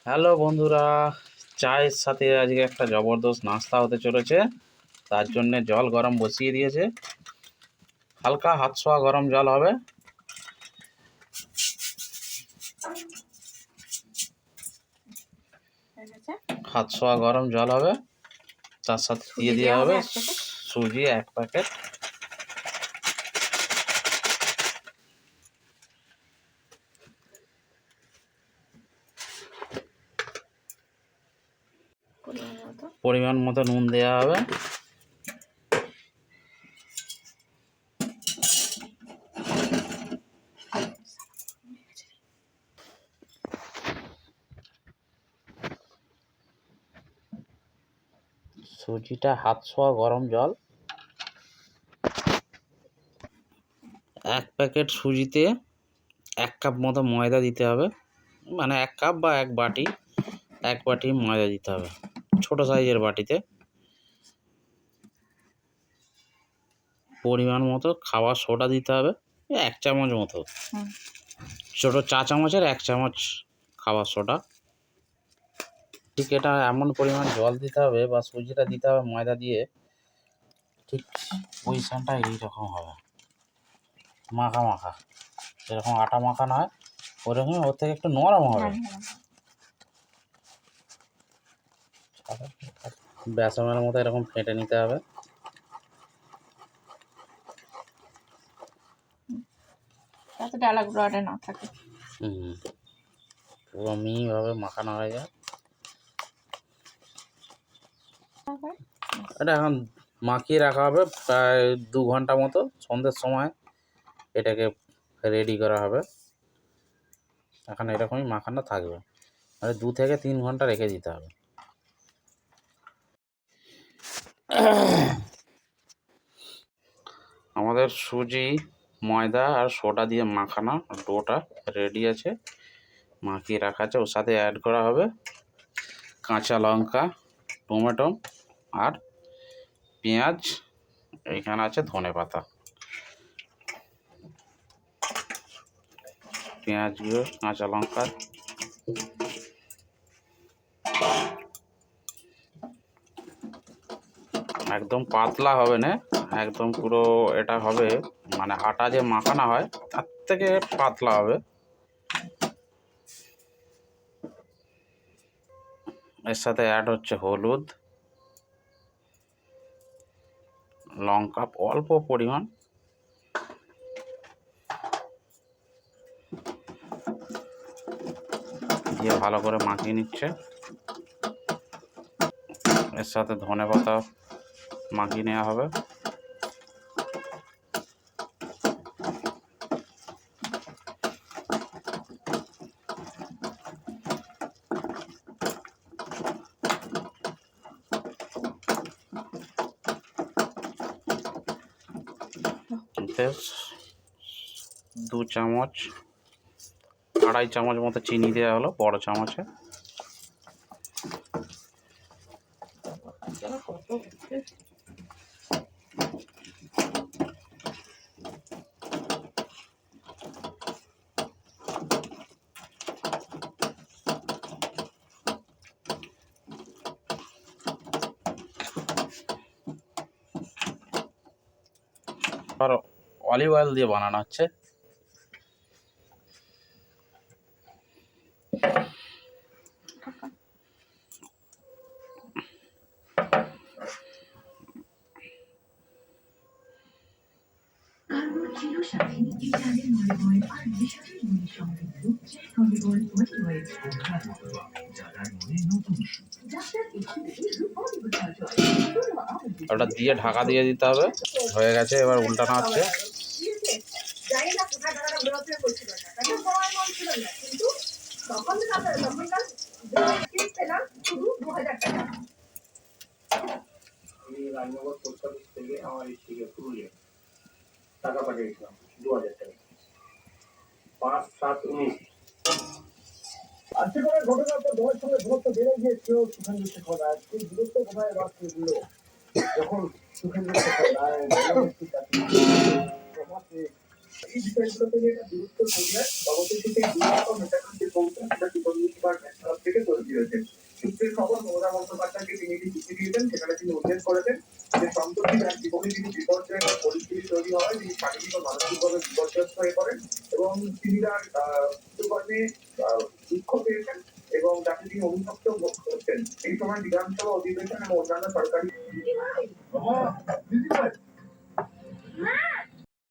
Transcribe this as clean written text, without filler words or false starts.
Hello বন্ধুরা, চায়ের সাথে আজকে একটা জবরদস্ত নাস্তা হতে চলেছে। তার জন্য জল গরম বসিয়ে দিয়েছে। হালকা হাত ছোঁয়া গরম জল হবে। হাত ছোঁয়া গরম জল হবে, তার সাথে দিয়ে দেওয়া হবে সুজি 1 প্যাকেট। পরিমাণ মতো নুন দেওয়া হবে। সুজিটা হাত ছোঁয়া গরম জল। 1 প্যাকেট সুজিতে 1 কাপ মতো ময়দা দিতে হবে, মানে 1 কাপ বা 1 বাটি, 1 বাটি ময়দা দিতে হবে ছোট সাইজের বাটিতে। পরিমাণ মতো খাবার সোডা দিতে হবে, 1 চামচ মতো, ছোটো চা চামচের 1 চামচ খাবার সোডা। ঠিক এটা এমন পরিমাণ জল দিতে হবে বা সুজিটা দিতে হবে ময়দা দিয়ে, ঠিক পজিশানটা এইরকম হবে, মাখা মাখা, যেরকম আটা মাখা নয় ওরকম, ওর থেকে একটু নরম হবে। বেসনের মতো এরকম ফেটে নিতে হবে। পুরো মিহিভাবে মাখানো হয়ে যায়। এটা এখন মাখিয়ে রাখা হবে প্রায় 2 ঘন্টা মতো। সন্ধ্যের সময় এটাকে রেডি করা হবে। এখন এরকমই মাখানো থাকবে, মানে 2 থেকে 3 ঘন্টা রেখে দিতে হবে। আমাদের সুজি, ময়দা আর সোডা দিয়ে মাখানো ডোটা রেডি আছে, মাখিয়ে রাখা আছে। ওর সাথে অ্যাড করা হবে কাঁচা লঙ্কা, টমেটো আর পেঁয়াজ, এইখানে আছে ধনেপাতা। পেঁয়াজগুলো, কাঁচা লঙ্কা, একদম পাতলা হবে না, একদম পুরো এটা হবে মানে আটা যে মাখানো হয় তার থেকে পাতলা হবে। এর সাথে অ্যাড হচ্ছে হলুদ, লঙ্কা অল্প পরিমাণ, দিয়ে ভালো করে মাখিয়ে নিচ্ছে। এর সাথে ধনেপাতা মাখিয়ে নেওয়া হবে। বেশ 2 চামচ, 2.5 চামচ মতো চিনি দেওয়া হলো বড় চামচে। আর অলিভ অয়েল দিয়ে বানানো হচ্ছে। ওটা দিয়ে ঢাকা দিয়ে দিতে হবে। হয়ে গেছে, এবার উল্টানো হচ্ছে। রাজনগর পোস্ট অফিস থেকে আমার স্ত্রীকে পুরুলিয়া টাকা পাঠিয়েছিলাম 2000 টাকা, 5-7-19। আজকে করে ঘটনার পর দলের সঙ্গে দূরত্ব বেড়ে গিয়েছিল সুখেন্দু শেখর রায়। সেই দূরত্ব কোথায় এবার ছিল যখন সুখেন্দু শেখর রায় এই বিষয়গুলো থেকে একটা দূরত্ব তৈরি হয়। অবশেষে সেই দূরত্ব মেটানোর যে কৌশল সেটা সুগন্ধি ডিপার্টমেন্ট তরফ থেকে তৈরি হয়েছে। সূত্রের খবর মমতা বন্দ্যোপাধ্যায়কে তিনি একটি চিঠি দিয়েছেন। সেখানে তিনি উল্লেখ করেছেন যে সম্প্রতি তার জীবনে তিনি বিপর্যয়কর পরিস্থিতি তৈরি হয়, তিনি শারীরিক ও মানসিকভাবে বিপর্যস্ত হয়ে পড়েন এবং তিনি তার কৃতকর্মে দুঃখ পেয়েছেন এবং তাকে তিনি অনুতপ্ত করছেন। এই সময় বিধানসভা অধিবেশন এবং অন্যান্য সরকারি